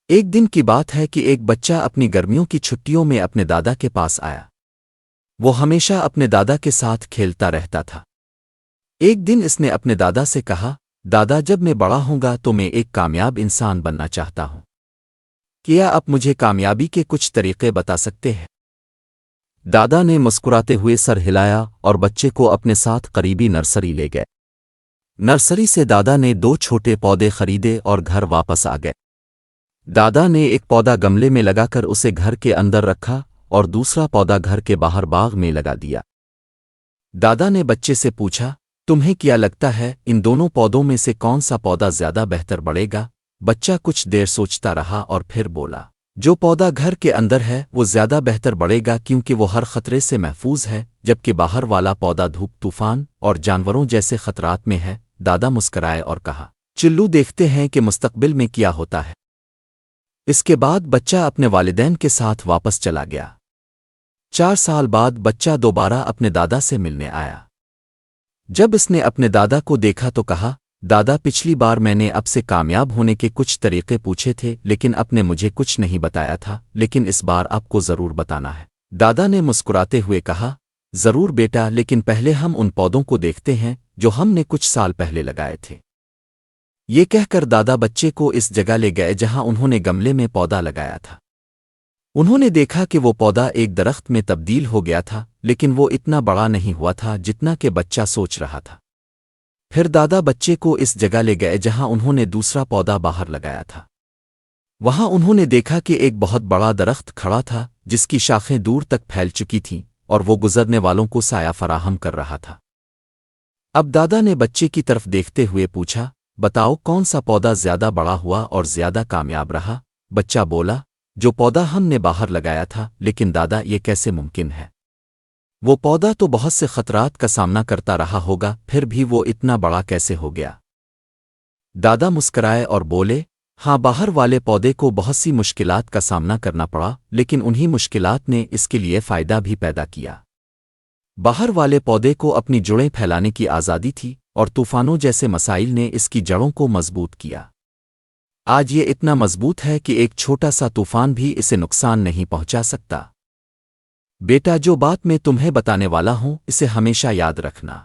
ایک دن کی بات ہے کہ ایک بچہ اپنی گرمیوں کی چھٹیوں میں اپنے دادا کے پاس آیا۔ وہ ہمیشہ اپنے دادا کے ساتھ کھیلتا رہتا تھا۔ ایک دن اس نے اپنے دادا سے کہا، دادا جب میں بڑا ہوں گا تو میں ایک کامیاب انسان بننا چاہتا ہوں۔ کیا آپ مجھے کامیابی کے کچھ طریقے بتا سکتے ہیں؟ دادا نے مسکراتے ہوئے سر ہلایا اور بچے کو اپنے ساتھ قریبی نرسری لے گئے۔ نرسری سے دادا نے 2 چھوٹے پودے خریدے اور گھر واپس آ گئے۔ دادا نے ایک پودا گملے میں لگا کر اسے گھر کے اندر رکھا اور دوسرا پودا گھر کے باہر باغ میں لگا دیا۔ دادا نے بچے سے پوچھا، تمہیں کیا لگتا ہے ان دونوں پودوں میں سے کون سا پودا زیادہ بہتر بڑھے گا؟ بچہ کچھ دیر سوچتا رہا اور پھر بولا، جو پودا گھر کے اندر ہے وہ زیادہ بہتر بڑھے گا کیونکہ وہ ہر خطرے سے محفوظ ہے، جبکہ باہر والا پودا دھوپ، طوفان اور جانوروں جیسے خطرات میں ہے۔ دادا مسکرائے اور کہا، چلو دیکھتے ہیں کہ مستقبل میں کیا ہوتا ہے۔ اس کے بعد بچہ اپنے والدین کے ساتھ واپس چلا گیا۔ 4 سال بعد بچہ دوبارہ اپنے دادا سے ملنے آیا۔ جب اس نے اپنے دادا کو دیکھا تو کہا، دادا پچھلی بار میں نے اب سے کامیاب ہونے کے کچھ طریقے پوچھے تھے لیکن آپ نے مجھے کچھ نہیں بتایا تھا، لیکن اس بار آپ کو ضرور بتانا ہے۔ دادا نے مسکراتے ہوئے کہا، ضرور بیٹا، لیکن پہلے ہم ان پودوں کو دیکھتے ہیں جو ہم نے کچھ سال پہلے لگائے تھے۔ یہ کہہ کر دادا بچے کو اس جگہ لے گئے جہاں انہوں نے گملے میں پودا لگایا تھا۔ انہوں نے دیکھا کہ وہ پودا ایک درخت میں تبدیل ہو گیا تھا، لیکن وہ اتنا بڑا نہیں ہوا تھا جتنا کہ بچہ سوچ رہا تھا۔ پھر دادا بچے کو اس جگہ لے گئے جہاں انہوں نے دوسرا پودا باہر لگایا تھا۔ وہاں انہوں نے دیکھا کہ ایک بہت بڑا درخت کھڑا تھا جس کی شاخیں دور تک پھیل چکی تھیں اور وہ گزرنے والوں کو سایہ فراہم کر رہا تھا۔ اب دادا نے بچے کی طرف دیکھتے ہوئے پوچھا، بتاؤ کون سا پودا زیادہ بڑا ہوا اور زیادہ کامیاب رہا؟ بچہ بولا، جو پودا ہم نے باہر لگایا تھا، لیکن دادا یہ کیسے ممکن ہے؟ وہ پودا تو بہت سے خطرات کا سامنا کرتا رہا ہوگا، پھر بھی وہ اتنا بڑا کیسے ہو گیا؟ دادا مسکرائے اور بولے، ہاں، باہر والے پودے کو بہت سی مشکلات کا سامنا کرنا پڑا، لیکن انہی مشکلات نے اس کے لیے فائدہ بھی پیدا کیا۔ باہر والے پودے کو اپنی جڑیں پھیلانے کی آزادی تھی اور طوفانوں جیسے مسائل نے اس کی جڑوں کو مضبوط کیا۔ آج یہ اتنا مضبوط ہے کہ ایک چھوٹا سا طوفان بھی اسے نقصان نہیں پہنچا سکتا۔ بیٹا، جو بات میں تمہیں بتانے والا ہوں اسے ہمیشہ یاد رکھنا۔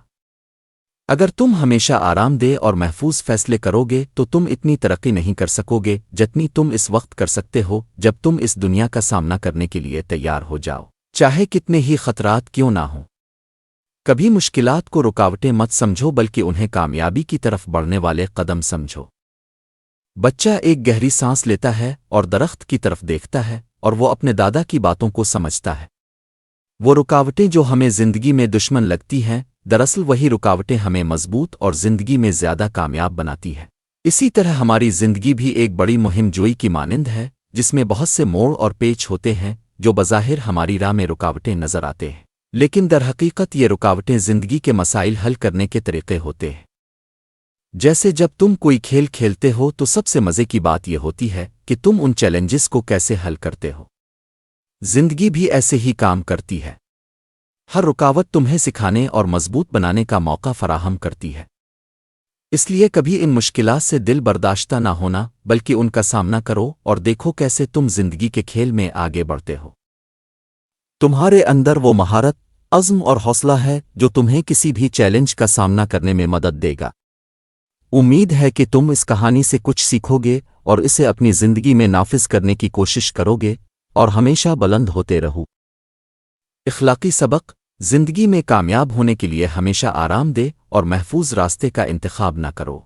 اگر تم ہمیشہ آرام دہ اور محفوظ فیصلے کرو گے تو تم اتنی ترقی نہیں کر سکو گے جتنی تم اس وقت کر سکتے ہو جب تم اس دنیا کا سامنا کرنے کے لیے تیار ہو جاؤ، چاہے کتنے ہی خطرات کیوں نہ ہوں۔ کبھی مشکلات کو رکاوٹیں مت سمجھو بلکہ انہیں کامیابی کی طرف بڑھنے والے قدم سمجھو۔ بچہ ایک گہری سانس لیتا ہے اور درخت کی طرف دیکھتا ہے اور وہ اپنے دادا کی باتوں کو سمجھتا ہے۔ وہ رکاوٹیں جو ہمیں زندگی میں دشمن لگتی ہیں، دراصل وہی رکاوٹیں ہمیں مضبوط اور زندگی میں زیادہ کامیاب بناتی ہے۔ اسی طرح ہماری زندگی بھی ایک بڑی مہم جوئی کی مانند ہے جس میں بہت سے موڑ اور پیچ ہوتے ہیں جو بظاہر ہماری راہ میں رکاوٹیں نظر آتے ہیں، لیکن در حقیقت یہ رکاوٹیں زندگی کے مسائل حل کرنے کے طریقے ہوتے ہیں۔ جیسے جب تم کوئی کھیل کھیلتے ہو تو سب سے مزے کی بات یہ ہوتی ہے کہ تم ان چیلنجز کو کیسے حل کرتے ہو۔ زندگی بھی ایسے ہی کام کرتی ہے۔ ہر رکاوٹ تمہیں سکھانے اور مضبوط بنانے کا موقع فراہم کرتی ہے۔ اس لیے کبھی ان مشکلات سے دل برداشتہ نہ ہونا بلکہ ان کا سامنا کرو اور دیکھو کیسے تم زندگی کے کھیل میں آگے بڑھتے ہو۔ تمہارے اندر وہ مہارت، عزم اور حوصلہ ہے جو تمہیں کسی بھی چیلنج کا سامنا کرنے میں مدد دے گا۔ امید ہے کہ تم اس کہانی سے کچھ سیکھو گے اور اسے اپنی زندگی میں نافذ کرنے کی کوشش کرو گے اور ہمیشہ بلند ہوتے رہو۔ اخلاقی سبق: زندگی میں کامیاب ہونے کے لیے ہمیشہ آرام دہ اور محفوظ راستے کا انتخاب نہ کرو۔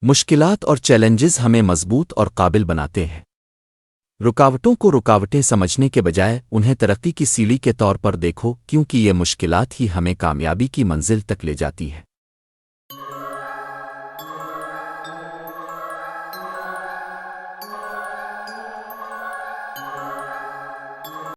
مشکلات اور چیلنجز ہمیں مضبوط اور قابل بناتے ہیں۔ رکاوٹوں کو رکاوٹیں سمجھنے کے بجائے انہیں ترقی کی سیڑھی کے طور پر دیکھو، کیونکہ یہ مشکلات ہی ہمیں کامیابی کی منزل تک لے جاتی ہے۔